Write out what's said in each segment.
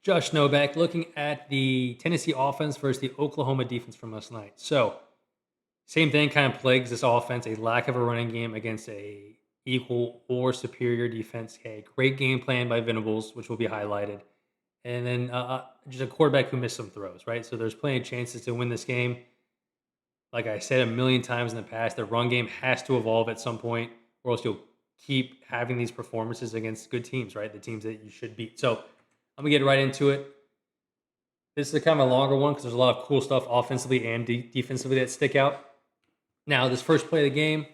Josh Novak looking at the Tennessee offense versus the Oklahoma defense from last night. So, same thing kind of plagues this offense, a lack of a running game against a equal or superior defense. Okay, great game plan by Venables, which will be highlighted. And then just a quarterback who missed some throws, right? So there's plenty of chances to win this game. Like I said a million times in the past, the run game has to evolve at some point, or else you'll keep having these performances against good teams, right? The teams that you should beat. So I'm gonna get right into it. This is a kind of a longer one because there's a lot of cool stuff offensively and defensively that stick out. Now, this first play of the game,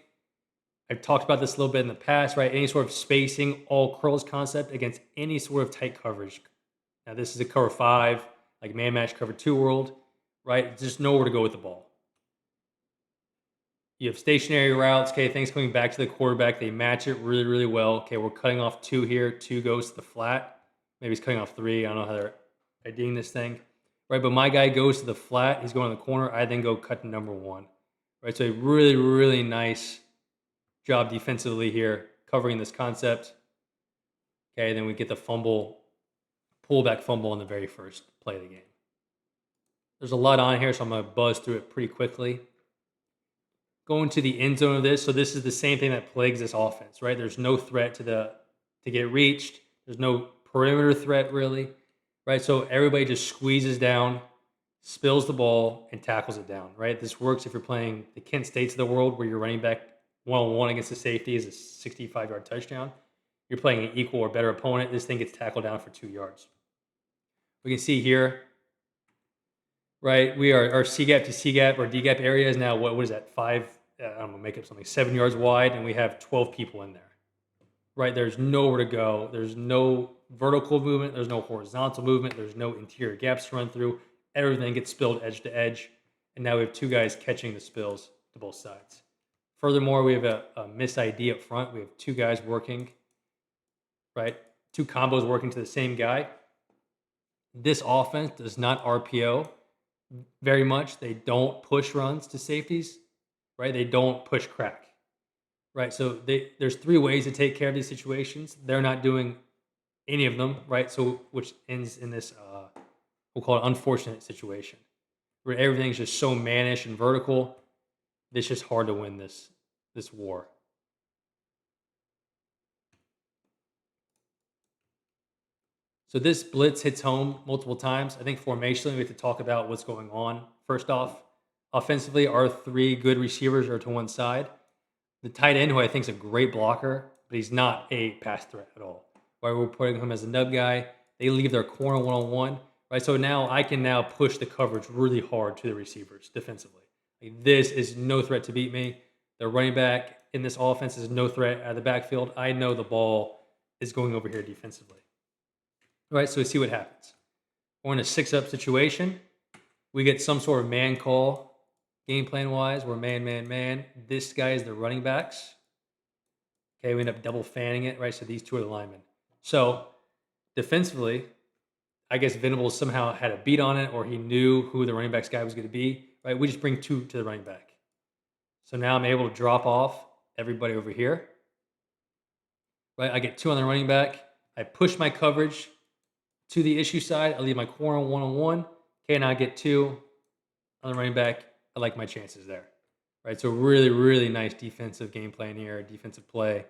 I've talked about this a little bit in the past, right? Any sort of spacing, all curls concept against any sort of tight coverage. Now, this is a cover five, like man match cover two world, right? Just nowhere to go with the ball. You have stationary routes. Okay, things coming back to the quarterback. They match it really, really well. Okay, we're cutting off two here. Two goes to the flat. Maybe he's cutting off three. I don't know how they're IDing this thing. Right, but my guy goes to the flat. He's going to the corner. I then go cut to number one. Right, so a really, really nice job defensively here covering this concept. Okay, then we get the fumble, pullback fumble in the very first play of the game. There's a lot on here, so I'm going to buzz through it pretty quickly. Going to the end zone of this. So this is the same thing that plagues this offense, right? There's no threat to get reached. There's no perimeter threat really, right? So everybody just squeezes down, spills the ball, and tackles it down, right? This works if you're playing the Kent States of the world where you're running back one-on-one against the safety is a 65-yard touchdown. You're playing an equal or better opponent. This thing gets tackled down for 2 yards. We can see here, right? We are our C gap to C gap or D gap area is now what is that? I don't know, make up something 7 yards wide, and we have 12 people in there. Right? There's nowhere to go. There's no vertical movement. There's no horizontal movement. There's no interior gaps to run through. Everything gets spilled edge to edge, and now we have two guys catching the spills to both sides. Furthermore, we have a miss ID up front. We have two guys working, right? Two combos working to the same guy. This offense does not RPO very much. They don't push runs to safeties, right? They don't push crack, right? So there's three ways to take care of these situations. They're not doing any of them, right? So which ends in this we'll call it unfortunate situation where everything's just so mannish and vertical. It's just hard to win this war. So this blitz hits home multiple times. I think formationally we have to talk about what's going on. First off, offensively, our three good receivers are to one side. The tight end, who I think is a great blocker, but he's not a pass threat at all. Why we're putting him as a nub guy, they leave their corner one-on-one, right? So now I can now push the coverage really hard to the receivers defensively. Like, this is no threat to beat me. The running back in this offense is no threat out of the backfield. I know the ball is going over here defensively. All right, so we see what happens. We're in a 6-up situation. We get some sort of man call, game plan wise. We're man. This guy is the running backs. Okay, we end up double fanning it, right? So these two are the linemen. So defensively, I guess Venables somehow had a beat on it, or he knew who the running backs guy was going to be, right? We just bring two to the running back. So now I'm able to drop off everybody over here, right? I get two on the running back. I push my coverage to the issue side. I leave my corner one-on-one. Okay, now I get two on the running back. I like my chances there, right? So really, really nice defensive game plan here, defensive play,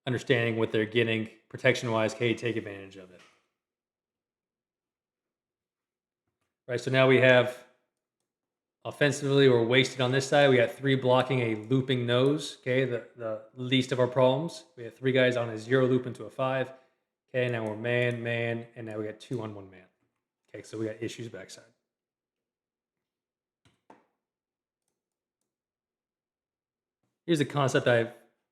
understanding what they're getting protection-wise. Okay, take advantage of it. Right, so now we have offensively, we're wasted on this side. We got three blocking a looping nose. Okay, the least of our problems. We have three guys on a zero loop into a five. Okay, now we're man, and now we got two on one man. Okay, so we got issues backside. Here's a concept I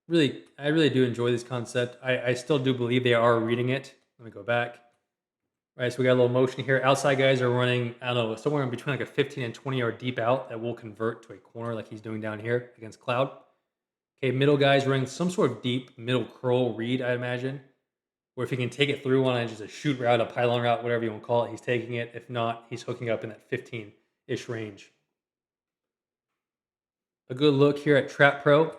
really do enjoy this concept. I still do believe they are reading it. Let me go back. All right, so we got a little motion here. Outside guys are running, I don't know, somewhere in between like a 15 and 20 yard deep out that will convert to a corner like he's doing down here against Cloud. Okay, middle guys running some sort of deep middle curl read, I imagine. Or if he can take it through on just a shoot route, a pylon route, whatever you want to call it, he's taking it. If not, he's hooking up in that 15-ish range. A good look here at Trap Pro.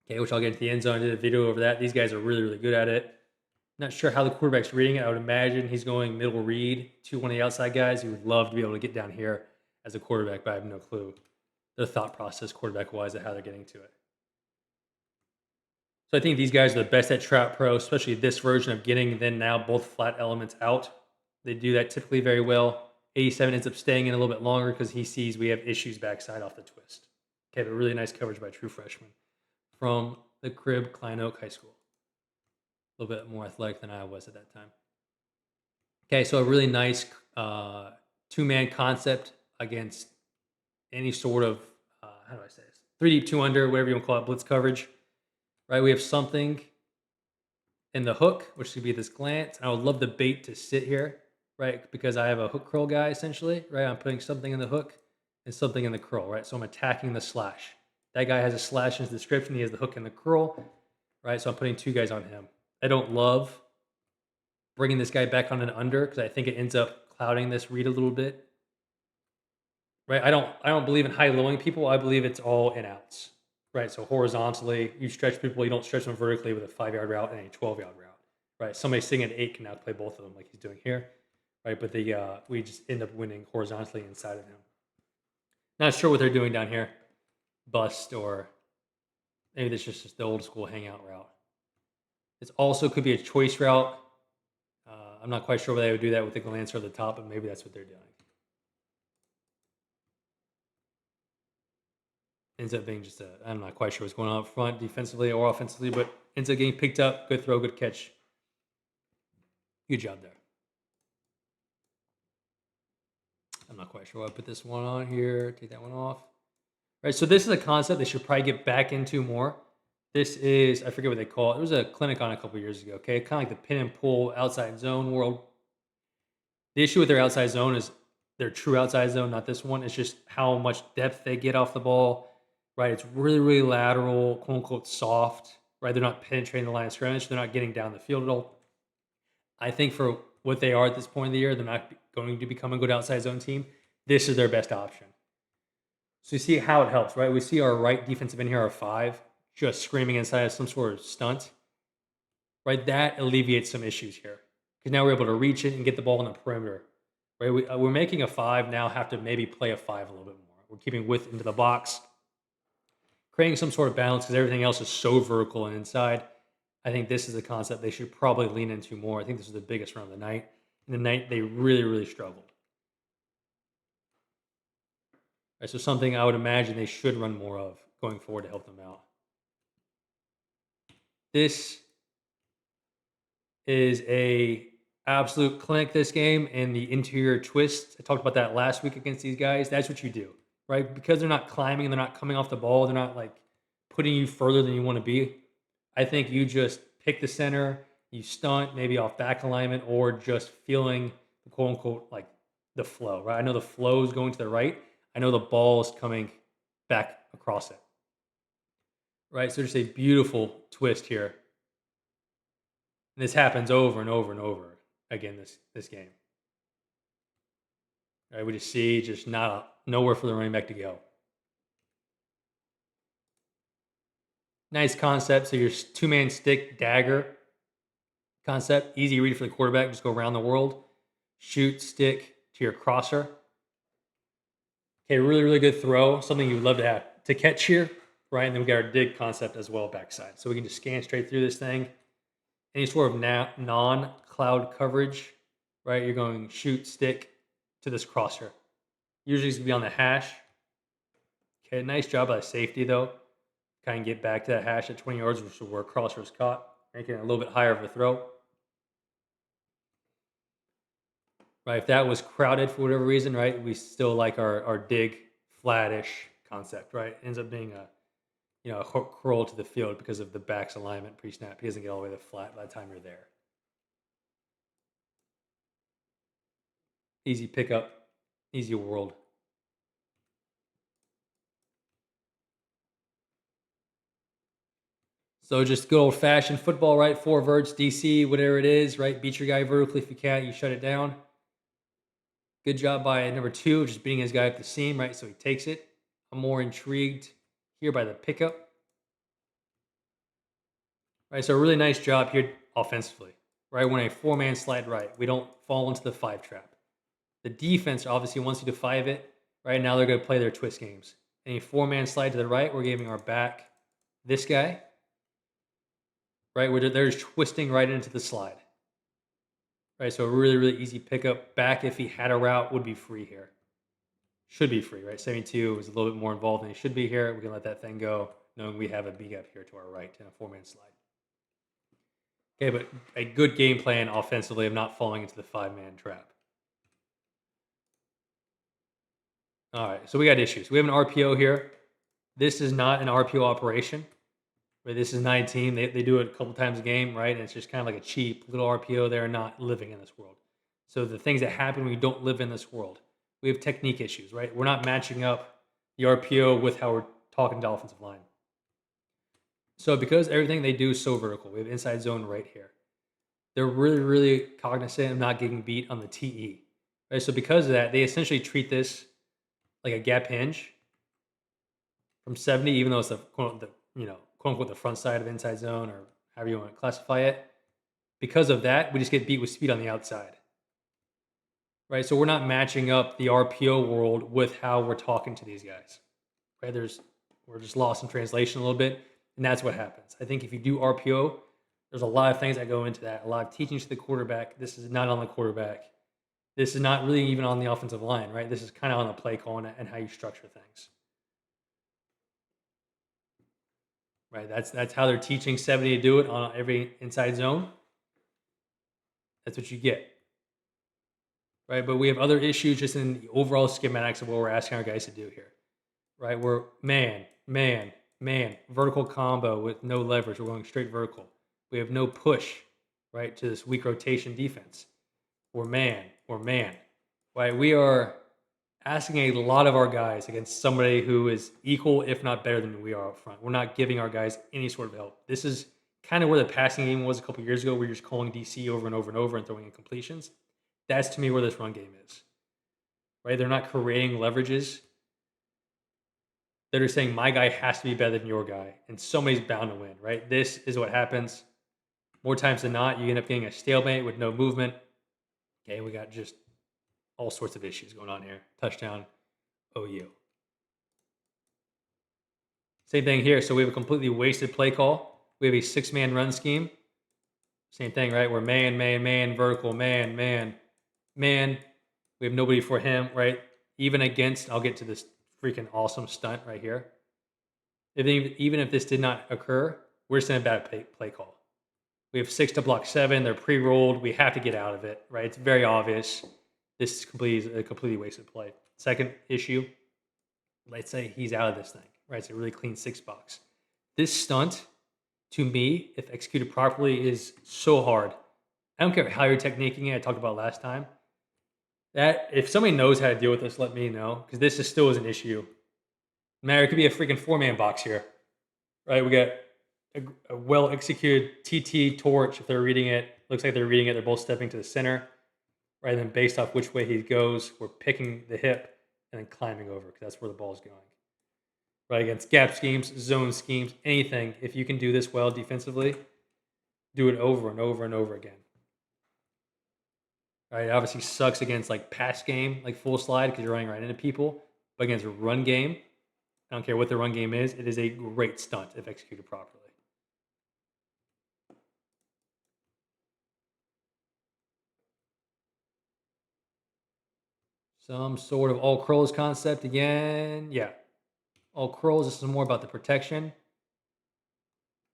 Okay, which I'll get into the end zone. I did a video over that. These guys are really, really good at it. Not sure how the quarterback's reading it. I would imagine he's going middle read to one of the outside guys. He would love to be able to get down here as a quarterback, but I have no clue the thought process quarterback-wise of how they're getting to it. So I think these guys are the best at trap pro, especially this version of getting then now both flat elements out. They do that typically very well. 87 ends up staying in a little bit longer because he sees we have issues backside off the twist. Okay, but really nice coverage by true freshman from the crib, Klein Oak High School. A little bit more athletic than I was at that time. Okay, so a really nice two-man concept against any sort of, how do I say this? 3 deep, 2 under, whatever you want to call it, blitz coverage. Right, we have something in the hook, which could be this glance. And I would love the bait to sit here, right? Because I have a hook curl guy essentially, right? I'm putting something in the hook and something in the curl, right? So I'm attacking the slash. That guy has a slash in his description. He has the hook and the curl, right? So I'm putting 2 guys on him. I don't love bringing this guy back on an under because I think it ends up clouding this read a little bit, right? I don't believe in high-lowing people. I believe it's all in outs. Right, so horizontally, you stretch people. You don't stretch them vertically with a 5-yard route and a 12-yard route. Right, somebody sitting at 8 can now play both of them like he's doing here. Right, but we just end up winning horizontally inside of him. Not sure what they're doing down here, bust or maybe this is just the old school hangout route. This also could be a choice route. I'm not quite sure why they would do that with the glancer at the top, but maybe that's what they're doing. Ends up being just I'm not quite sure what's going on up front defensively or offensively, but ends up getting picked up. Good throw, good catch. Good job there. I'm not quite sure why I put this one on here. Take that one off. Right, so this is a concept they should probably get back into more. This is, I forget what they call it. There was a clinic on a couple years ago, okay? Kind of like the pin and pull outside zone world. The issue with their outside zone is their true outside zone, not this one. It's just how much depth they get off the ball. Right, it's really, really lateral, quote unquote soft. Right, they're not penetrating the line of scrimmage. They're not getting down the field at all. I think for what they are at this point of the year, they're not going to become a good outside zone team. This is their best option. So you see how it helps, right? We see our right defensive end here, our 5, just screaming inside of some sort of stunt. Right, that alleviates some issues here because now we're able to reach it and get the ball in the perimeter. Right, we're making a 5 now have to maybe play a 5 a little bit more. We're keeping width into the box, creating some sort of balance because everything else is so vertical and inside. I think this is a concept they should probably lean into more. I think this is the biggest run of the night. In the night, they really, really struggled. Right, so something I would imagine they should run more of going forward to help them out. This is a absolute clinic this game and the interior twist. I talked about that last week against these guys. That's what you do. Right? Because they're not climbing and they're not coming off the ball, they're not like putting you further than you want to be. I think you just pick the center, you stunt maybe off back alignment or just feeling the quote unquote like the flow, right? I know the flow is going to the right. I know the ball is coming back across it. Right? So just a beautiful twist here. And this happens over and over and over again this game. Right? We just see just nowhere for the running back to go. Nice concept. So your 2-man stick dagger concept, easy read for the quarterback. Just go around the world, shoot, stick to your crosser. Okay, really, really good throw. Something you would love to have to catch here, right? And then we got our dig concept as well backside. So we can just scan straight through this thing. Any sort of non-cloud coverage, right? You're going shoot, stick to this crosser. Usually it's going to be on the hash. Okay, nice job by the safety though. Kind of get back to that hash at 20 yards, which is where crosser was caught, making it a little bit higher of a throw. Right, if that was crowded for whatever reason, right, we still like our dig flattish concept, right? It ends up being a hook curl to the field because of the back's alignment pre-snap. He doesn't get all the way to flat by the time you're there. Easy pickup, easy world. So just good old-fashioned football, right? 4 verts, DC, whatever it is, right? Beat your guy vertically. If you can't, you shut it down. Good job by number 2, just beating his guy up the seam, right? So he takes it. I'm more intrigued here by the pickup. Right, so a really nice job here offensively. right? When a four-man slide right, we don't fall into the 5 trap. The defense obviously wants you to 5 it. Right now, they're going to play their twist games. Any four-man slide to the right, we're giving our back this guy, right? Where they're just twisting right into the slide, right? So a really, really easy pickup. Back, if he had a route, would be free here. Should be free, right? 72 is a little bit more involved than he should be here. We can let that thing go, knowing we have a B gap here to our right and a four-man slide. Okay, but a good game plan offensively of not falling into the 5-man trap. All right, so we got issues. We have an RPO here. This is not an RPO operation. Right? This is 19. They do it a couple times a game, right? And it's just kind of like a cheap little RPO. They're not living in this world. So the things that happen when you don't live in this world, we have technique issues, right? We're not matching up the RPO with how we're talking to offensive line. So because everything they do is so vertical, we have inside zone right here. They're really, really cognizant of not getting beat on the TE. Right? So because of that, they essentially treat this like a gap hinge from 70, even though it's the quote unquote the front side of inside zone or however you want to classify it. Because of that, we just get beat with speed on the outside. Right? So we're not matching up the RPO world with how we're talking to these guys. Right? We're just lost in translation a little bit, and that's what happens. I think if you do RPO, there's a lot of things that go into that. A lot of teachings to the quarterback. This is not on the quarterback. This is not really even on the offensive line, right? This is kind of on the play call and how you structure things. Right? That's how they're teaching 70 to do it on every inside zone. That's what you get. Right? But we have other issues just in the overall schematics of what we're asking our guys to do here. Right? We're man, vertical combo with no leverage. We're going straight vertical. We have no push, right, to this weak rotation defense. We're man. Right? We are asking a lot of our guys against somebody who is equal, if not better than we are up front. We're not giving our guys any sort of help. This is kind of where the passing game was a couple years ago, where you're just calling DC over and over and over and throwing in completions. That's to me where this run game is. Right? They're not creating leverages. They're just saying my guy has to be better than your guy, and somebody's bound to win. Right? This is what happens more times than not. You end up getting a stalemate with no movement. Okay, we got just all sorts of issues going on here. Touchdown, OU. Same thing here. So we have a completely wasted play call. We have a 6-man run scheme. Same thing, right? We're man, vertical, man. We have nobody for him, right? Even against, I'll get to this freaking awesome stunt right here. Even if this did not occur, we're just in a bad play call. We have 6 to block 7. They're pre-rolled. We have to get out of it, right? It's very obvious. This is a completely wasted play. Second issue, let's say he's out of this thing, right? It's a really clean 6 box. This stunt, to me, if executed properly, is so hard. I don't care how you're techniquing it. I talked about last time. That if somebody knows how to deal with this, let me know, because this still is an issue. Matter, it could be a freaking 4-man box here, right? We got a well-executed TT torch. If they're reading it, looks like they're reading it. They're both stepping to the center. Right, and then based off which way he goes, we're picking the hip and then climbing over because that's where the ball's going. Right, against gap schemes, zone schemes, anything, if you can do this well defensively, do it over and over and over again. Right, it obviously sucks against like pass game, like full slide because you're running right into people. But against a run game, I don't care what the run game is, it is a great stunt if executed properly. Some sort of all curls concept again. Yeah. All curls. This is more about the protection.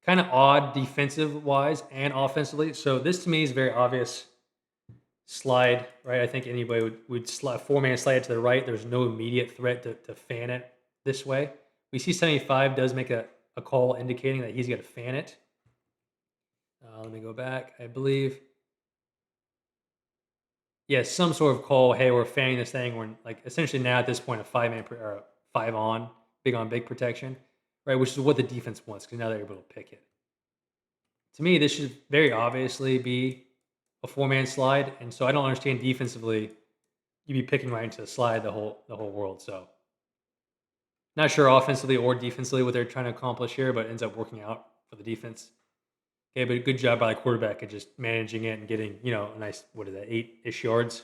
Kind of odd defensive wise and offensively. So this to me is very obvious. Slide, right? I think anybody would slide 4-man slide it to the right. There's no immediate threat to fan it this way. We see 75 does make a call indicating that he's going to fan it. Let me go back. I believe. Yeah, some sort of call. Hey, we're fanning this thing. We're like essentially now at this point a 5-man or 5 on big protection, right? Which is what the defense wants because now they're able to pick it. To me, this should very obviously be a 4-man slide, and so I don't understand defensively. You'd be picking right into the slide the whole world. So, not sure offensively or defensively what they're trying to accomplish here, but it ends up working out for the defense. Okay, but good job by the quarterback at just managing it and getting, a nice, what is that, 8-ish yards,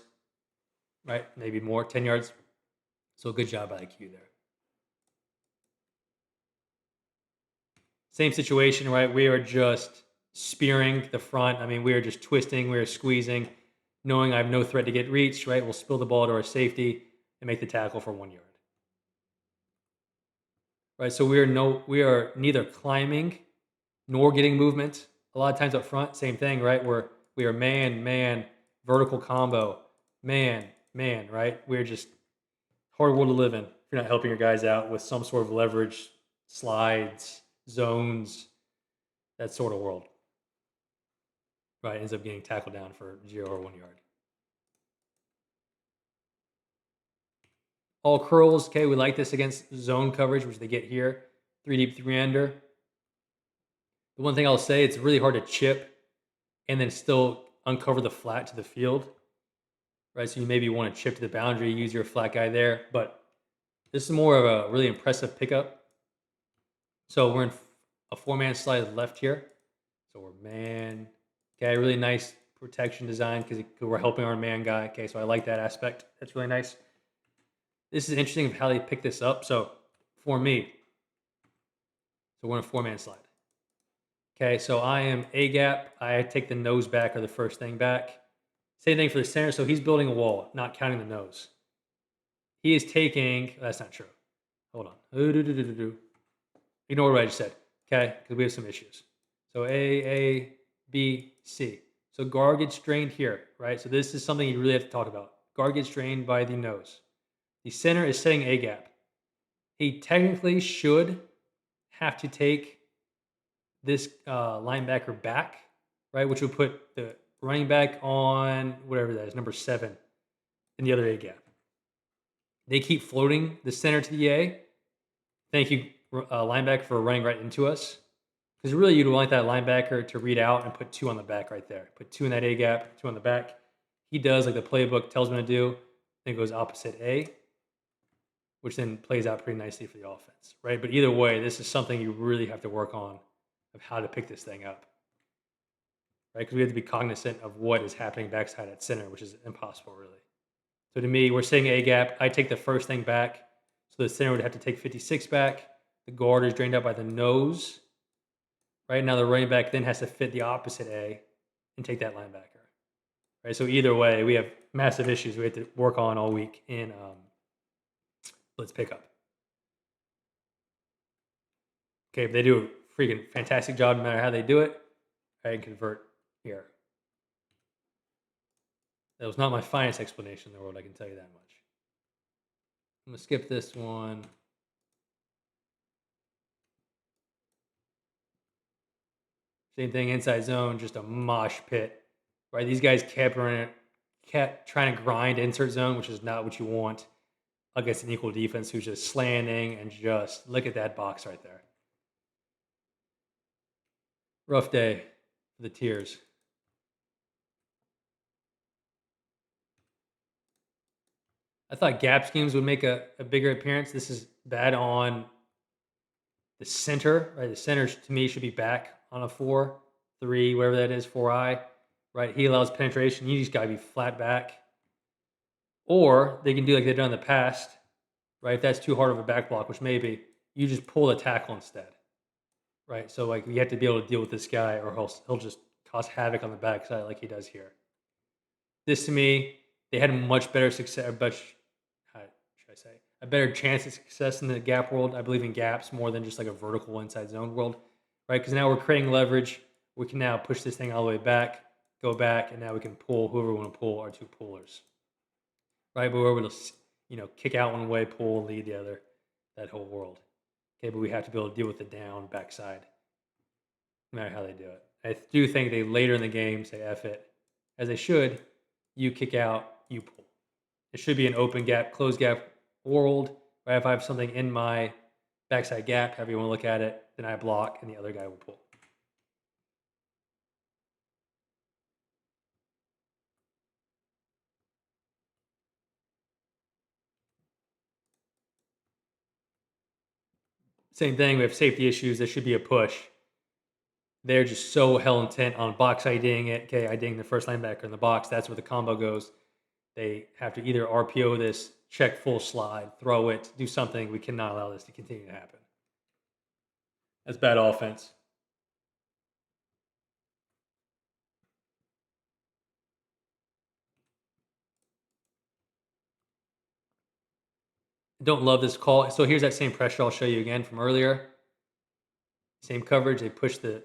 right? Maybe more, 10 yards. So good job by the Q there. Same situation, right? We are just spearing the front. I mean, we are just twisting, we are squeezing, knowing I have no threat to get reached, right? We'll spill the ball to our safety and make the tackle for 1 yard. Right? So we are neither climbing nor getting movement. A lot of times up front, same thing, right? We are man, man, vertical combo, man, man, right? We're just hard world to live in if you're not helping your guys out with some sort of leverage, slides, zones, that sort of world. Right, ends up getting tackled down for 0 or 1 yard. All curls, okay, we like this against zone coverage, which they get here. 3 deep, 3 under. The one thing I'll say, it's really hard to chip and then still uncover the flat to the field. Right, so you maybe want to chip to the boundary, use your flat guy there. But this is more of a really impressive pickup. So we're in a 4-man slide left here. So we're man. Okay, really nice protection design because we're helping our man guy. Okay, so I like that aspect. That's really nice. This is interesting of how they pick this up. So for me, so we're in a 4-man slide. Okay, so I am A gap. I take the nose back or the first thing back. Same thing for the center. So he's building a wall, not counting the nose. He is taking, that's not true. Hold on. Ignore what I just said. Okay, because we have some issues. So A, B, C. So guard gets strained here, right? So this is something you really have to talk about. Guard gets strained by the nose. The center is setting A gap. He technically should have to take this linebacker back, right? Which would put the running back on whatever that is, number 7 in the other A gap. They keep floating the center to the A. Thank you, linebacker, for running right into us. Because really, you'd want that linebacker to read out and put 2 on the back right there. Put 2 in that A gap, 2 on the back. He does like the playbook tells him to do. Then it goes opposite A, which then plays out pretty nicely for the offense, right? But either way, this is something you really have to work on of how to pick this thing up, right? Because we have to be cognizant of what is happening backside at center, which is impossible, really. So to me, we're saying A gap. I take the first thing back. So the center would have to take 56 back. The guard is drained out by the nose. Right now, the running back then has to fit the opposite A and take that linebacker. Right. So either way, we have massive issues we have to work on all week in blitz pickup. Okay, but they do a freaking fantastic job no matter how they do it. I can convert here. That was not my finest explanation in the world, I can tell you that much. I'm going to skip this one. Same thing inside zone, just a mosh pit. Right? These guys kept trying to grind insert zone, which is not what you want against an equal defense who's just slanting and just look at that box right there. Rough day for the Tiers. I thought gap schemes would make a bigger appearance. This is bad on the center, right? The center to me should be back on a 4-3, whatever that is, 4-I, right? He allows penetration. You just got to be flat back. Or they can do like they've done in the past, right? If that's too hard of a back block, which maybe, you just pull the tackle instead, right? So like you have to be able to deal with this guy, or he'll just cause havoc on the backside like he does here. This to me, they had much better success, how should I say, a better chance of success in the gap world. I believe in gaps more than just like a vertical inside zone world, right? Because now we're creating leverage. We can now push this thing all the way back, go back, and now we can pull whoever we want to pull, our 2 pullers, right? But we're able to, kick out one way, pull, lead the other, that whole world. Okay, but we have to be able to deal with the down backside, no matter how they do it. I do think they later in the game say F it, as they should. You kick out, you pull. It should be an open gap, closed gap world. Right? If I have something in my backside gap, however you want to look at it, then I block and the other guy will pull. Same thing, we have safety issues. There should be a push. they're just so hell intent on box IDing it. Okay, IDing the first linebacker in the box. That's where the combo goes. They have to either RPO this, check full slide, throw it, do something. We cannot allow this to continue to happen. That's bad offense. Don't love this call. So here's that same pressure I'll show you again from earlier. Same coverage. They push the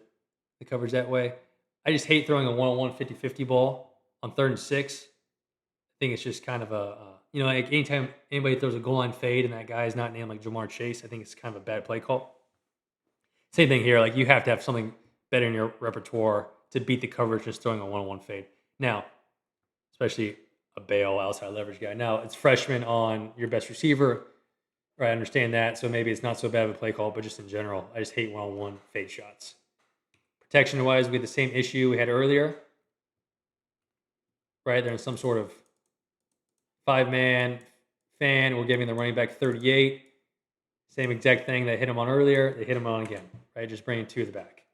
coverage that way. I just hate throwing a one-on-one 50-50 ball on 3rd and 6. I think it's just kind of like anytime anybody throws a goal line fade and that guy is not named like Jamar Chase, I think it's kind of a bad play call. Same thing here. Like you have to have something better in your repertoire to beat the coverage just throwing a one-on-one fade. Now, especially a bail outside leverage guy. Now it's freshman on your best receiver. Right, I understand that. So maybe it's not so bad of a play call, but just in general, I just hate one-on-one fade shots. Protection-wise, we had the same issue we had earlier. Right, they're in some sort of 5-man fan. We're giving the running back 38. Same exact thing that hit him on earlier. They hit him on again. Right, just bringing 2 to the back.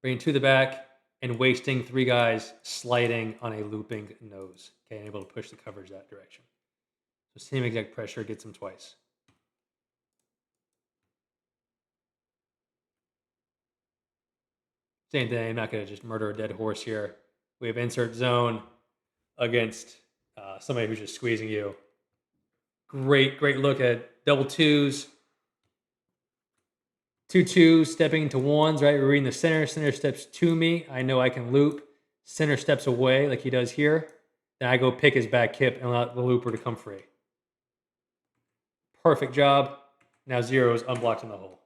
Bringing 2 to the back and wasting 3 guys sliding on a looping nose. Okay, and able to push the coverage that direction. So same exact pressure, gets him twice. Same thing, I'm not going to just murder a dead horse here. We have insert zone against somebody who's just squeezing you. Great look at double 2s. 2-2, stepping into 1s, right? We're reading the center. Center steps to me. I know I can loop. Center steps away like he does here. Then I go pick his back hip and allow the looper to come free. Perfect job. Now 0 is unblocked in the hole.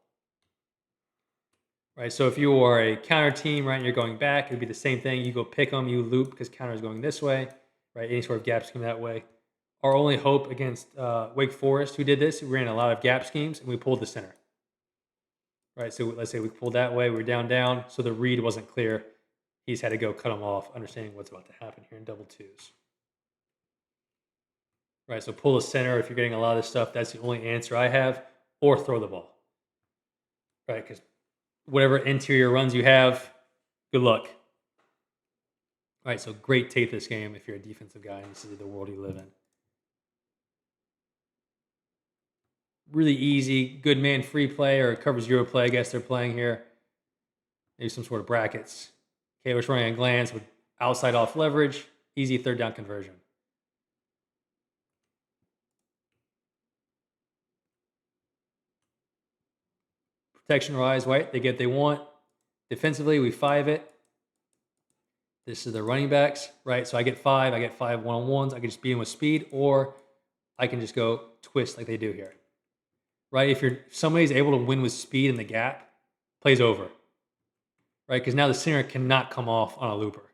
Right, so if you are a counter team, right, and you're going back, it would be the same thing. You go pick them, you loop because counter is going this way, right? Any sort of gap scheme that way. Our only hope against Wake Forest, who did this, we ran a lot of gap schemes and we pulled the center. Right, so let's say we pulled that way, we're down, so the read wasn't clear. He's had to go cut them off, understanding what's about to happen here in double 2s. Right, so pull the center if you're getting a lot of this stuff. That's the only answer I have, or throw the ball. Right, because whatever interior runs you have, good luck. All right, so great tape this game if you're a defensive guy and this is the world you live in. Really easy, good man free play or cover 0 play, I guess they're playing here. Maybe some sort of brackets. Okay, we're running a glance with outside off leverage, easy 3rd down conversion. Protection rise, right? They get what they want. Defensively, we 5 it. This is the running backs, right? So I get 5 one-on-ones. I can just beat them with speed, or I can just go twist like they do here. Right? If somebody's able to win with speed in the gap, plays over. Right? Because now the center cannot come off on a looper.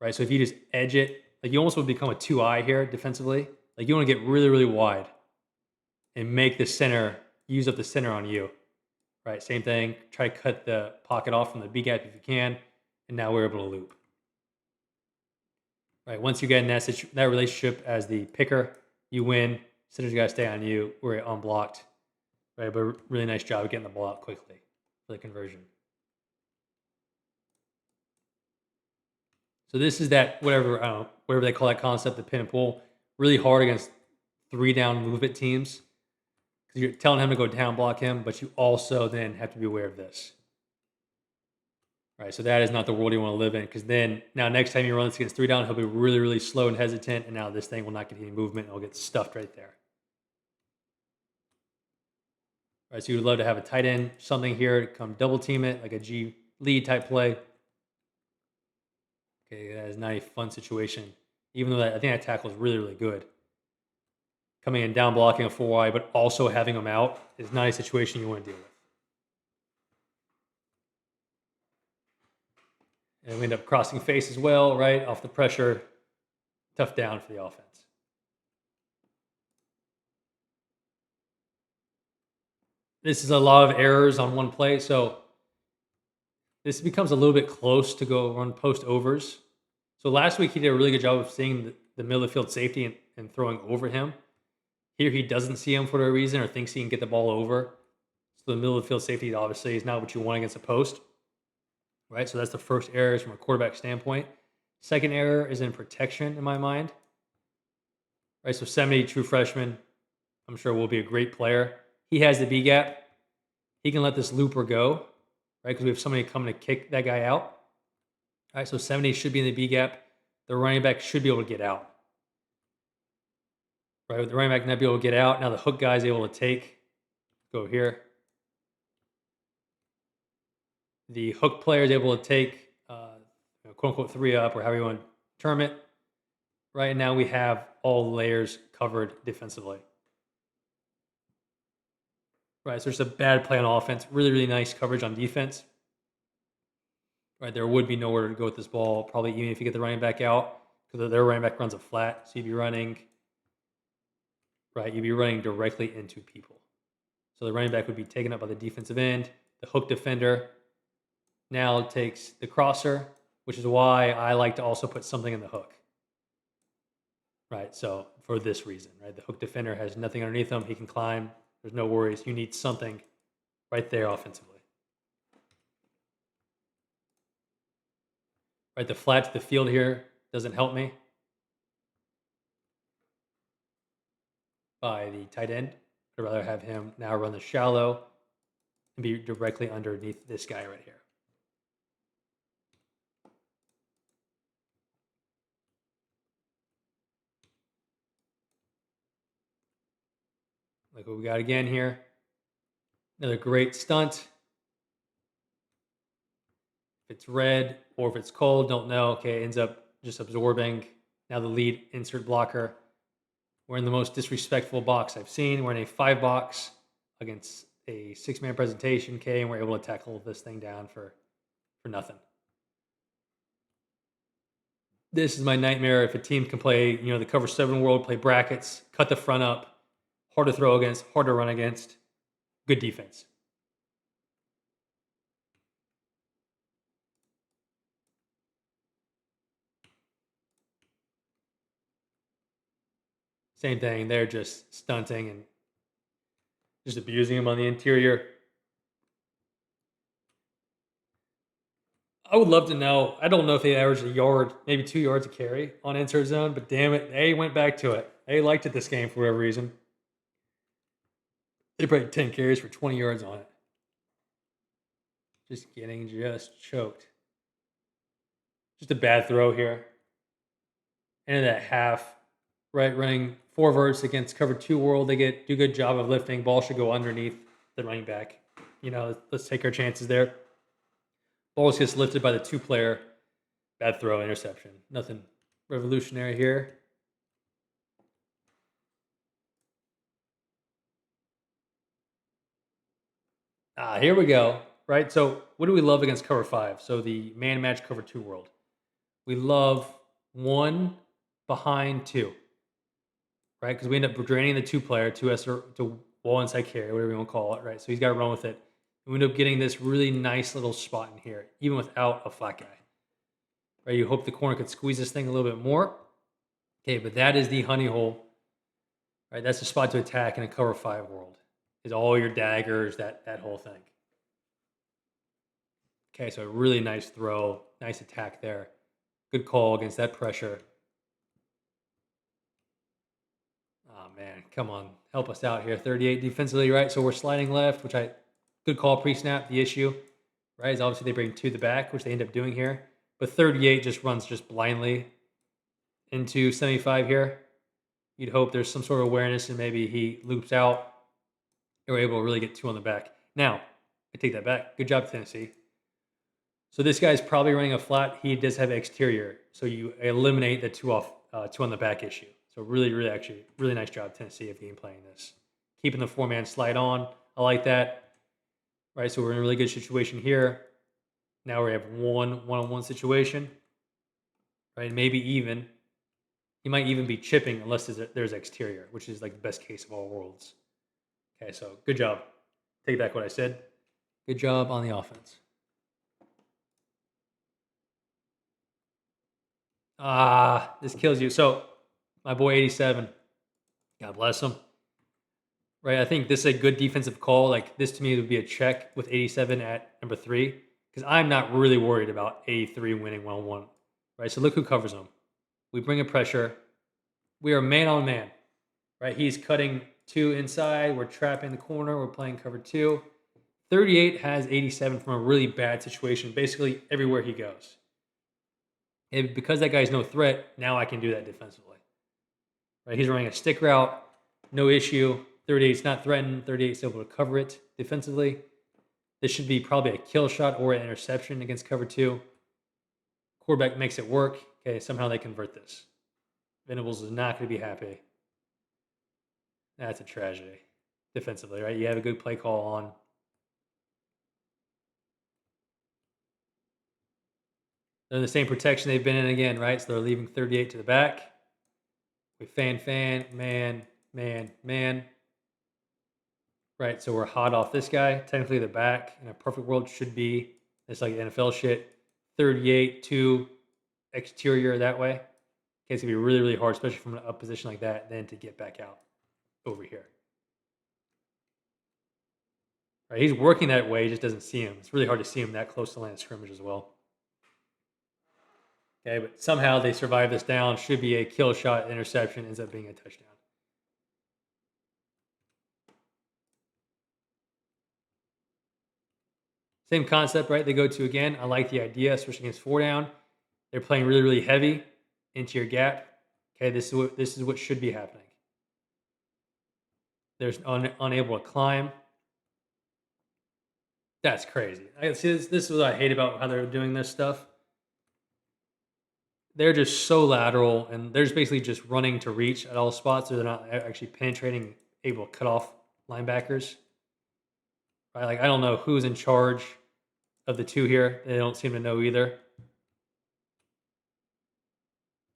Right? So if you just edge it, like you almost would become a 2-eye here defensively. Like you want to get really wide and make the center, use up the center on you. Right? Same thing. Try to cut the pocket off from the B gap if you can. And now we're able to loop. Right? Once you get in that relationship as the picker, you win. Center's got to stay on you. We're unblocked. Right? But really nice job of getting the ball out quickly for the conversion. So this is that whatever they call that concept, the pin and pull. Really hard against 3-down movement teams because you're telling him to go down block him, but you also then have to be aware of this. Right, so that is not the world you want to live in because then now next time you run this against 3-down, he'll be really slow and hesitant, and now this thing will not get any movement and it'll get stuffed right there. Right, so you would love to have a tight end, something here to come double team it, like a G lead type play. Okay, that is not a fun situation. Even though I think that tackle is really good. Coming in down blocking a 4-eye, but also having them out is not a situation you want to deal with. And we end up crossing face as well, right? Off the pressure. Tough down for the offense. This is a lot of errors on one play, so this becomes a little bit close to go run post overs. So last week he did a really good job of seeing the middle of the field safety and throwing over him. Here he doesn't see him for a reason or thinks he can get the ball over. So the middle of the field safety obviously is not what you want against a post, right? So that's the first error is from a quarterback standpoint. Second error is in protection in my mind, right? So 70, true freshman, I'm sure will be a great player. He has the B gap. He can let this looper go, right? Because we have somebody coming to kick that guy out. All right, so 70 should be in the B gap. The running back should be able to get out. Right, with the running back not be able to get out. Now the hook guy is able to take, go here. The hook player is able to take, quote unquote, 3 up or however you want to term it. Right now we have all layers covered defensively. Right, so it's a bad play on offense. Really, really nice coverage on defense. Right, there would be nowhere to go with this ball, probably even if you get the running back out, because their running back runs a flat. So you'd be running, right, you'd be running directly into people. So the running back would be taken up by the defensive end. The hook defender now takes the crosser, which is why I like to also put something in the hook. Right, so for this reason, right, the hook defender has nothing underneath him. He can climb. There's no worries. You need something right there offensively. Right, the flat to the field here doesn't help me by the tight end. I'd rather have him now run the shallow and be directly underneath this guy right here. Like what we got again here. Another great stunt. If it's red or if it's cold, don't know. Okay, ends up just absorbing. Now the lead insert blocker. We're in the most disrespectful box I've seen. We're in a 5 box against a 6-man presentation, okay, and we're able to tackle this thing down for nothing. This is my nightmare. If a team can play, the cover 7 world, play brackets, cut the front up, hard to throw against, hard to run against, good defense. Same thing. They're just stunting and just abusing him on the interior. I would love to know. I don't know if they averaged a yard, maybe 2 yards a carry on insert zone, but damn it, they went back to it. They liked it this game for whatever reason. They played 10 carries for 20 yards on it. Just getting choked. Just a bad throw here. And that half, right, running 4 verts against cover 2 world. They do a good job of lifting. Ball should go underneath the running back. Let's take our chances there. Ball gets lifted by the 2-player. Bad throw, interception. Nothing revolutionary here. Here we go. Right, so what do we love against cover 5? So the man match cover 2 world. We love 1 behind 2. Right, because we end up draining the 2-player, 2S to wall inside carry, whatever you want to call it. Right, so he's got to run with it. We end up getting this really nice little spot in here, even without a flat guy. Right, you hope the corner could squeeze this thing a little bit more. Okay, but that is the honey hole. Right, that's the spot to attack in a cover 5 world. Is all your daggers, that whole thing. Okay, so a really nice throw, nice attack there. Good call against that pressure. Oh man, come on, help us out here. 38 defensively, right? So we're sliding left, good call pre-snap. The issue, right, is obviously they bring 2 to the back, which they end up doing here. But 38 just runs blindly into 75 here. You'd hope there's some sort of awareness and maybe he loops out. They were able to really get 2 on the back. Now, I take that back. Good job, Tennessee. So this guy's probably running a flat. He does have exterior. So you eliminate the 2 on the back issue. So really, really, actually, really nice job, Tennessee, of game playing this. Keeping the 4-man slide on. I like that. Right, so we're in a really good situation here. Now we have one-on-one situation. Right, maybe even. He might even be chipping unless there's exterior, which is like the best case of all worlds. Okay, so good job. Take back what I said. Good job on the offense. This kills you. So, my boy 87, God bless him. right? I think this is a good defensive call. Like this to me would be a check with 87 at number 3 because I'm not really worried about 83 winning 1-on-1, right? So look who covers him. We bring a pressure. We are man on man, right? He's cutting 2 inside. We're trapping the corner. We're playing cover 2. 38 has 87 from a really bad situation, basically everywhere he goes. And because that guy's no threat, now I can do that defensively. Right? He's running a stick route, no issue. 38's not threatened. 38's able to cover it defensively. This should be probably a kill shot or an interception against cover 2. Quarterback makes it work. Okay, somehow they convert this. Venables is not going to be happy. That's a tragedy defensively, right? You have a good play call on. They're in the same protection they've been in again, right? So they're leaving 38 to the back. We fan, man, man, man. Right, so we're hot off this guy. Technically the back in a perfect world should be, it's like NFL shit, 38 to exterior that way. Okay, it's going to be really, really hard, especially from an up position like that, then to get back out over here. Right, he's working that way, he just doesn't see him. It's really hard to see him that close to line of scrimmage as well. Okay, but somehow they survive this down. Should be a kill shot, interception, ends up being a touchdown. Same concept, right? They go to again. I like the idea, especially against 4 down. They're playing really, really heavy into your gap. Okay, this is what should be happening. There's unable to climb. That's crazy. I see this is what I hate about how they're doing this stuff. They're just so lateral, and they're just basically just running to reach at all spots, so they're not actually penetrating, able to cut off linebackers. Right? Like I don't know who's in charge of the two here. They don't seem to know either.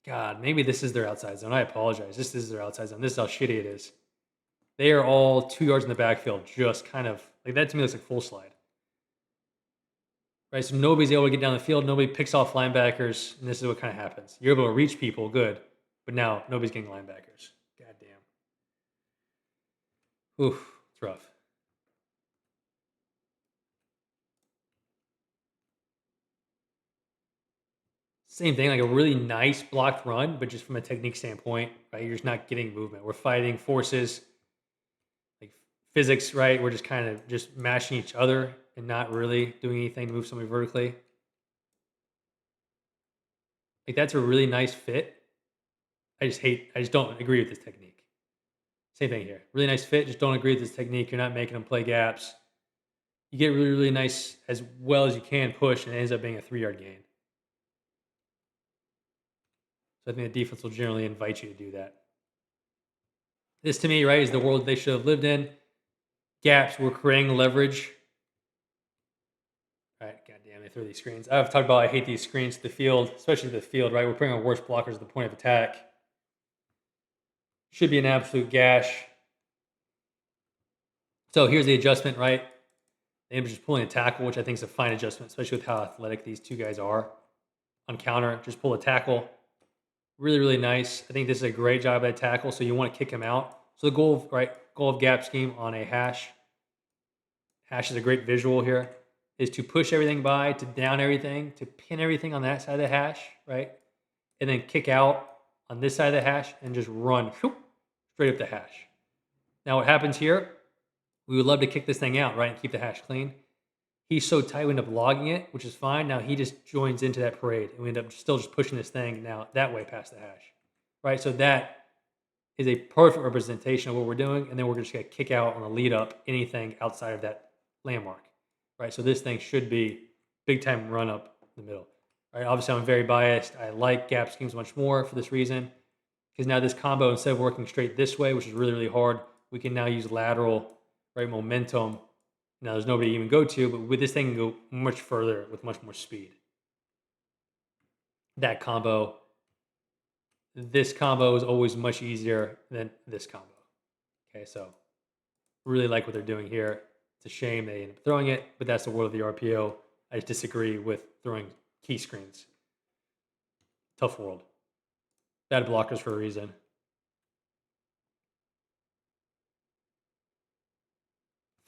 God, maybe this is their outside zone. I apologize. This is their outside zone. This is how shitty it is. They are all 2 yards in the backfield, just kind of like that to me looks like full slide. Right, so nobody's able to get down the field. Nobody picks off linebackers, and this is what kind of happens. You're able to reach people, good, but now nobody's getting linebackers. God damn. Oof, it's rough. Same thing, like a really nice blocked run, but just from a technique standpoint, right? You're just not getting movement. We're fighting forces, like physics, right? We're just kind of just mashing each other and not really doing anything to move somebody vertically. Like that's a really nice fit. I just don't agree with this technique. Same thing here. Really nice fit, just don't agree with this technique. You're not making them play gaps. You get really, really nice as well as you can push, and it ends up being a 3-yard gain. So I think the defense will generally invite you to do that. This to me, right, is the world they should have lived in. Gaps, we're creating leverage. All right, goddamn, they throw these screens. I've talked about I hate these screens to the field, especially the field, right? We're putting our worst blockers at the point of attack. Should be an absolute gash. So here's the adjustment, right? They end up just pulling a tackle, which I think is a fine adjustment, especially with how athletic these two guys are. On counter, just pull a tackle. Really, really nice. I think this is a great job at tackle, so you want to kick him out. So the goal of gap scheme on a hash. Hash is a great visual here. Is to push everything by, to down everything, to pin everything on that side of the hash, right? And then kick out on this side of the hash and just run straight up the hash. Now what happens here, we would love to kick this thing out, right, and keep the hash clean. He's so tight, we end up logging it, which is fine. Now he just joins into that parade, and we end up still just pushing this thing now that way past the hash, right? So that is a perfect representation of what we're doing, and then we're just going to kick out on the lead up anything outside of that landmark, right? So this thing should be big time run up the middle, right? Obviously, I'm very biased. I like gap schemes much more for this reason, because now this combo, instead of working straight this way, which is really, really hard, we can now use lateral, right, momentum. Now there's nobody to even go to, but with this thing can go much further with much more speed. That combo, this combo is always much easier than this combo. Okay, so really like what they're doing here. It's a shame they end up throwing it, but that's the world of the RPO. I just disagree with throwing key screens. Tough world. Bad blockers for a reason.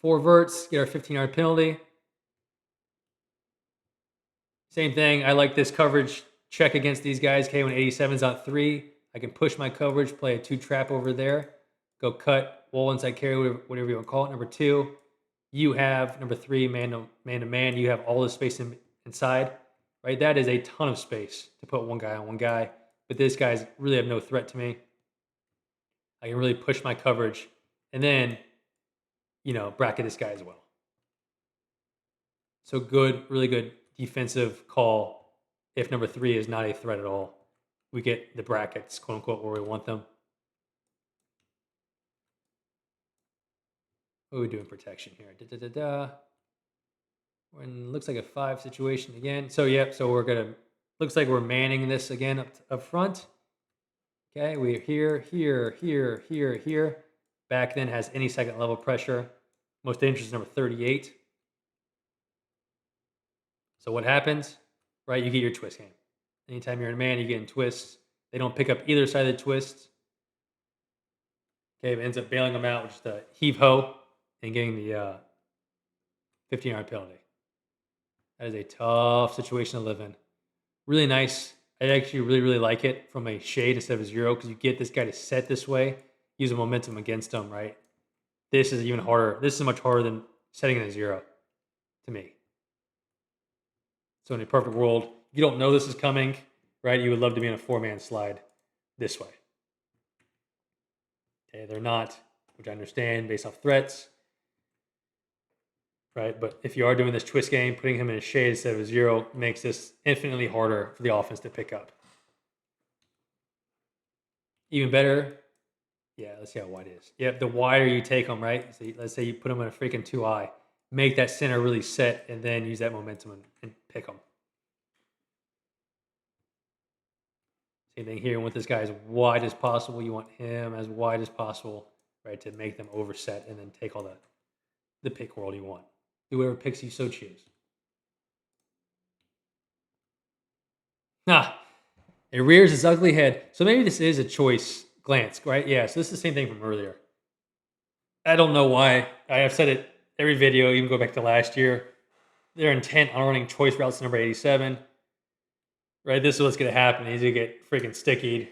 4 verts, get our 15-yard penalty. Same thing. I like this coverage check against these guys. Okay, when 87's on 3, I can push my coverage, play a 2 trap over there, go cut, wall inside carry, whatever you want to call it. Number 2, you have number 3, man to man. You have all the space inside, right? That is a ton of space to put one guy on one guy. But this guy's really have no threat to me. I can really push my coverage and then, bracket this guy as well. So good, really good defensive call if number 3 is not a threat at all. We get the brackets, quote unquote, where we want them. What are we doing protection here? When looks like a 5 situation again. So so we're gonna looks like we're manning this again up front. Okay, we're here. Back then has any second level pressure. Most dangerous is number 38. So what happens? Right, you get your twist game. Anytime you're in man, you get in twists. They don't pick up either side of the twist. Okay, it ends up bailing them out with just a heave-ho and getting the 15-yard penalty. That is a tough situation to live in. Really nice. I actually really like it from a shade instead of a 0 because you get this guy to set this way, use the momentum against him, right? This is even harder. This is much harder than setting in a 0 to me. So in a perfect world, you don't know this is coming, right? You would love to be in a 4-man slide this way. Okay, they're not, which I understand based off threats, right? But if you are doing this twist game, putting him in a shade instead of a 0 makes this infinitely harder for the offense to pick up. Even better, let's see how wide it is. Yeah, the wider you take them, right? So let's say you put them in a freaking 2-eye, make that center really set, and then use that momentum and pick them. Same thing here. You want this guy as wide as possible. You want him as wide as possible, right, to make them overset and then take all the pick world you want. Do whatever picks you so choose. It rears its ugly head. So maybe this is a choice glance, right? Yeah, so this is the same thing from earlier. I don't know why. I have said it every video, even go back to last year. They're intent on running choice routes to number 87. Right, this is what's going to happen. He's going to get freaking stickied.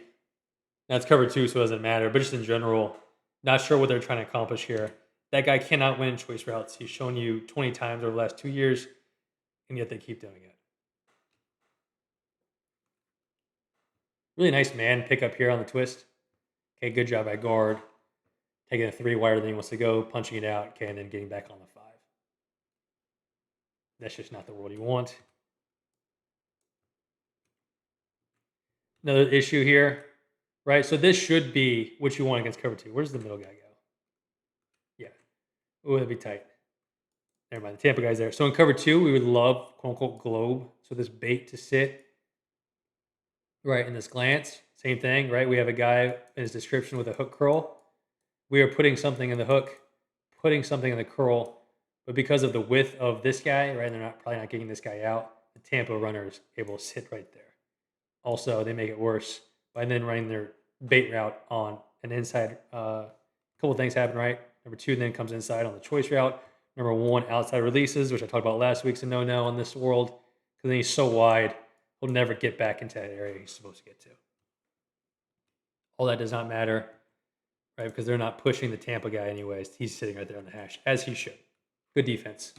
That's cover 2, so it doesn't matter. But just in general, not sure what they're trying to accomplish here. That guy cannot win choice routes. He's shown you 20 times over the last 2 years, and yet they keep doing it. Really nice man pickup here on the twist. Okay, good job by guard. Taking a 3 wider than he wants to go, punching it out, okay, and then getting back on the 5. That's just not the world you want. Another issue here, right? So this should be what you want against cover 2. Where's the middle guy go? Yeah. Oh, that'd be tight. Never mind. The Tampa guy's there. So in cover 2, we would love, quote unquote, globe. So this bait to sit right in this glance. Same thing, right? We have a guy in his description with a hook curl. We are putting something in the hook, putting something in the curl. But because of the width of this guy, right, they're probably not getting this guy out. The Tampa runner is able to sit right there. Also, they make it worse by then running their bait route on an inside. A couple of things happen, right? Number 2 then comes inside on the choice route. Number 1, outside releases, which I talked about last week's a no-no in this world. Because then he's so wide, he'll never get back into that area he's supposed to get to. All that does not matter, right? Because they're not pushing the Tampa guy anyways. He's sitting right there on the hash, as he should. Good defense.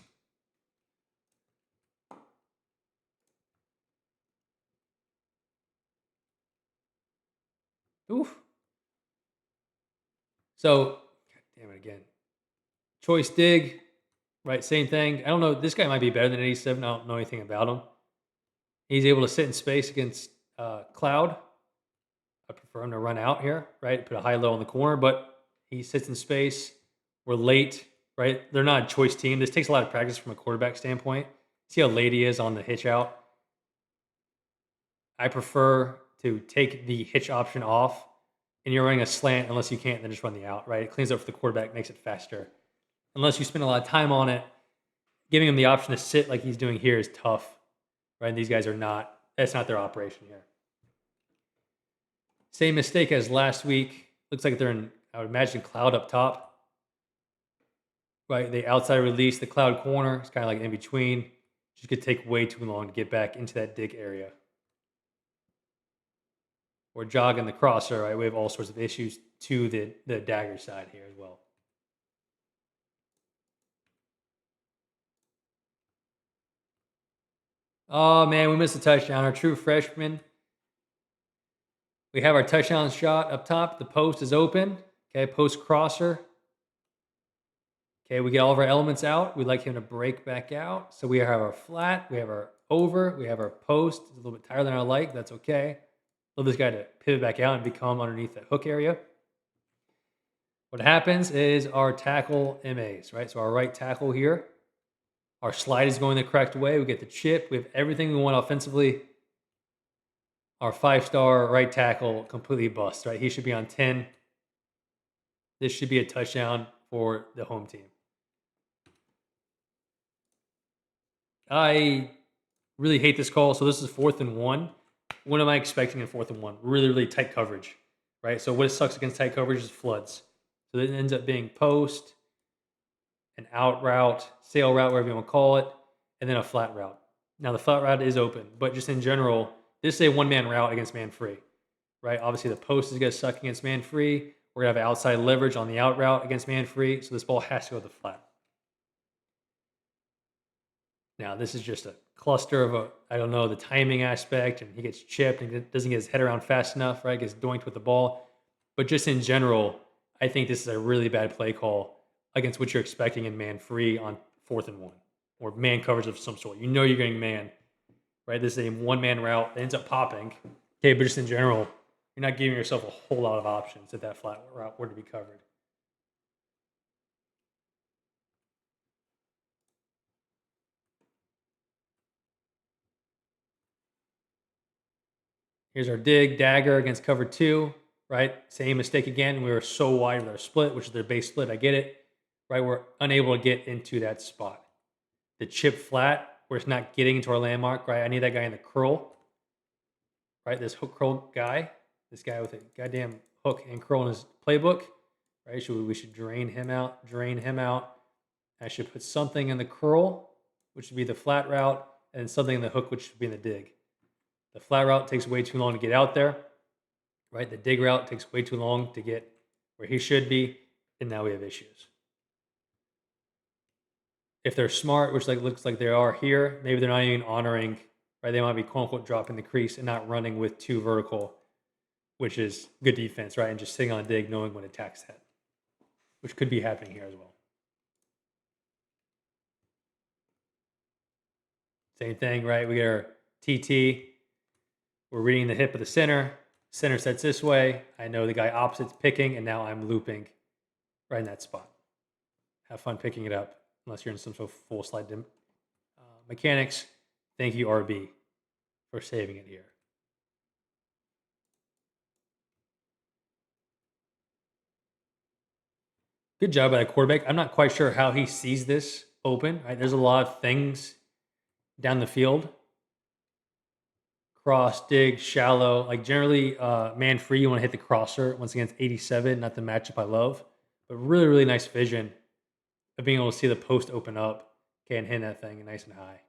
Oof. So, God damn it again. Choice dig, right? Same thing. I don't know. This guy might be better than 87. I don't know anything about him. He's able to sit in space against Cloud. I prefer him to run out here, right? Put a high low in the corner, but he sits in space. We're late, right? They're not a choice team. This takes a lot of practice from a quarterback standpoint. See how late he is on the hitch out? I prefer to take the hitch option off, and you're running a slant unless you can't, then just run the out, right? It cleans up for the quarterback, makes it faster. Unless you spend a lot of time on it, giving him the option to sit like he's doing here is tough, right? And these guys are not, that's not their operation here. Same mistake as last week. Looks like they're in, I would imagine, cloud up top. right? The outside release, the cloud corner, it's kind of like in between. Just could take way too long to get back into that dig area. We're jogging the crosser, right? We have all sorts of issues to the dagger side here as well. Oh man, we missed a touchdown. Our true freshman. We have our touchdown shot up top. The post is open. Okay, post crosser. Okay, we get all of our elements out. We'd like him to break back out. So we have our flat, we have our over, we have our post. It's a little bit tighter than I like. That's okay. Love this guy to pivot back out and become underneath that hook area. What happens is our tackle MAs, right? So our right tackle here, our slide is going the correct way. We get the chip. We have everything we want offensively. Our 5-star right tackle completely bust, right? He should be on 10. This should be a touchdown for the home team. I really hate this call. So this is 4th and 1. What am I expecting in 4th and 1? Really, really tight coverage, right? So what sucks against tight coverage is floods. So it ends up being post, an out route, sail route, whatever you want to call it, and then a flat route. Now the flat route is open, but just in general, this is a one-man route against man free, right? Obviously the post is going to suck against man free. We're going to have outside leverage on the out route against man free, so this ball has to go to the flat. Now this is just a cluster of I don't know, the timing aspect, and he gets chipped and doesn't get his head around fast enough, right? Gets doinked with the ball. But just in general, I think this is a really bad play call against what you're expecting in man free on 4th and 1 or man coverage of some sort. You know you're getting man, right? This is a one-man route that ends up popping. Okay, but just in general, you're not giving yourself a whole lot of options if that flat route were to be covered. Here's our dig, dagger against cover 2, right? Same mistake again. We were so wide with our split, which is their base split. I get it, right? We're unable to get into that spot. The chip flat, where it's not getting into our landmark, right? I need that guy in the curl, right? This hook curl guy, this guy with a goddamn hook and curl in his playbook, right? We should drain him out, drain him out. I should put something in the curl, which would be the flat route, and something in the hook, which should be in the dig. The flat route takes way too long to get out there, right? The dig route takes way too long to get where he should be, and now we have issues. If they're smart, which looks like they are here, maybe they're not even honoring, right? They might be quote unquote dropping the crease and not running with 2 vertical, which is good defense, right? And just sitting on a dig, knowing when attack's head, which could be happening here as well. Same thing, right? We get our TT. We're reading the hip of the center. Center sets this way. I know the guy opposite's picking, and now I'm looping right in that spot. Have fun picking it up, unless you're in some sort of full slide mechanics. Thank you, RB, for saving it here. Good job by the quarterback. I'm not quite sure how he sees this open. Right? There's a lot of things down the field. Cross, dig, shallow. Like generally, man free, you want to hit the crosser once against 87, not the matchup I love. But really, really nice vision of being able to see the post open up. Okay, and hit that thing nice and high.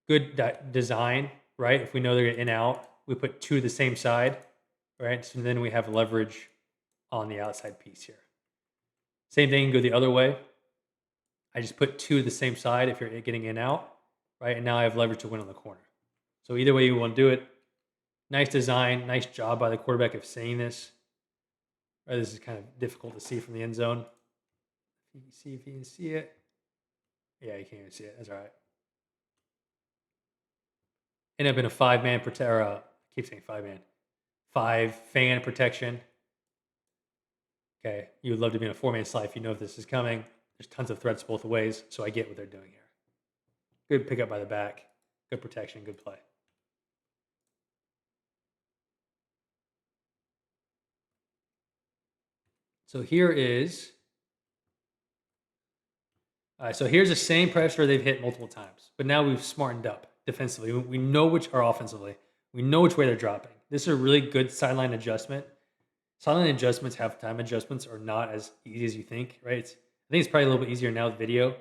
Good design, right? If we know they're in out, we put 2 to the same side, right? So then we have leverage on the outside piece here. Same thing, go the other way. I just put 2 to the same side if you're getting in out, right? And now I have leverage to win on the corner. So either way you want to do it, nice design, nice job by the quarterback of saying this. Right, this is kind of difficult to see from the end zone. You can see if you can see it. Yeah, you can't even see it. That's all right. End up in a 5-man I keep saying 5-man. 5-fan protection. Okay, you would love to be in a 4-man slide if you know if this is coming. There's tons of threats both ways, so I get what they're doing here. Good pickup by the back. Good protection, good play. So here is... so here's the same pressure they've hit multiple times, but now we've smartened up defensively. We know which are offensively. We know which way they're dropping. This is a really good sideline adjustment Sideline adjustments, halftime adjustments are not as easy as you think, right? I think it's probably a little bit easier now with video,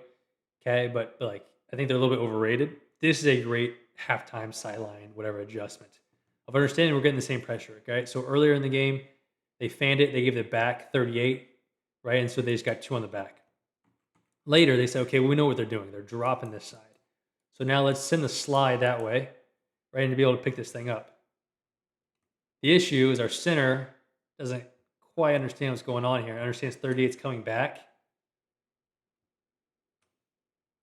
okay? But like, I think they're a little bit overrated. This is a great halftime sideline, whatever adjustment. Of understanding we're getting the same pressure, okay? So earlier in the game, they fanned it, they gave it back 38, right? And so they just got 2 on the back. Later, they said, okay, well, we know what they're doing. They're dropping this side. So now let's send the slide that way, right? And to be able to pick this thing up. The issue is our center doesn't quite understand what's going on here. Understands 38's coming back.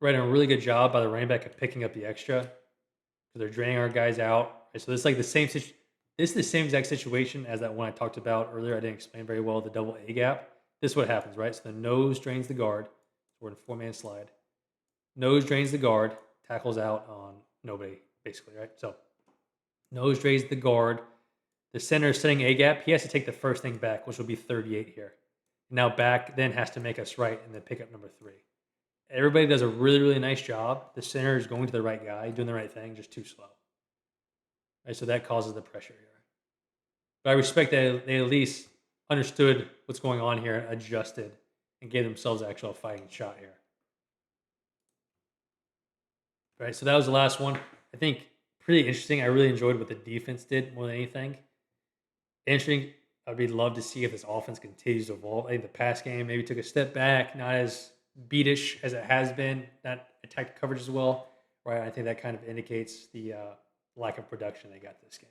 Right, and a really good job by the running back of picking up the extra. So they're draining our guys out. Right, so this is like the same this is the same exact situation as that one I talked about earlier. I didn't explain very well the double A gap. This is what happens, right? So the nose drains the guard. We're in 4-man slide. Nose drains the guard, tackles out on nobody, basically, right? So nose drains the guard. The center is setting A gap. He has to take the first thing back, which will be 38 here. Now back then has to make us right and then pick up number 3. Everybody does a really, really nice job. The center is going to the right guy, doing the right thing, just too slow. Right, so that causes the pressure here. But I respect that they at least understood what's going on here, adjusted, and gave themselves actual fighting shot here. Right, so that was the last one. I think pretty interesting. I really enjoyed what the defense did more than anything. Interesting. I'd be love to see if this offense continues to evolve. I think the pass game maybe took a step back, not as beatish as it has been, not attacked coverage as well. Right, I think that kind of indicates the lack of production they got this game.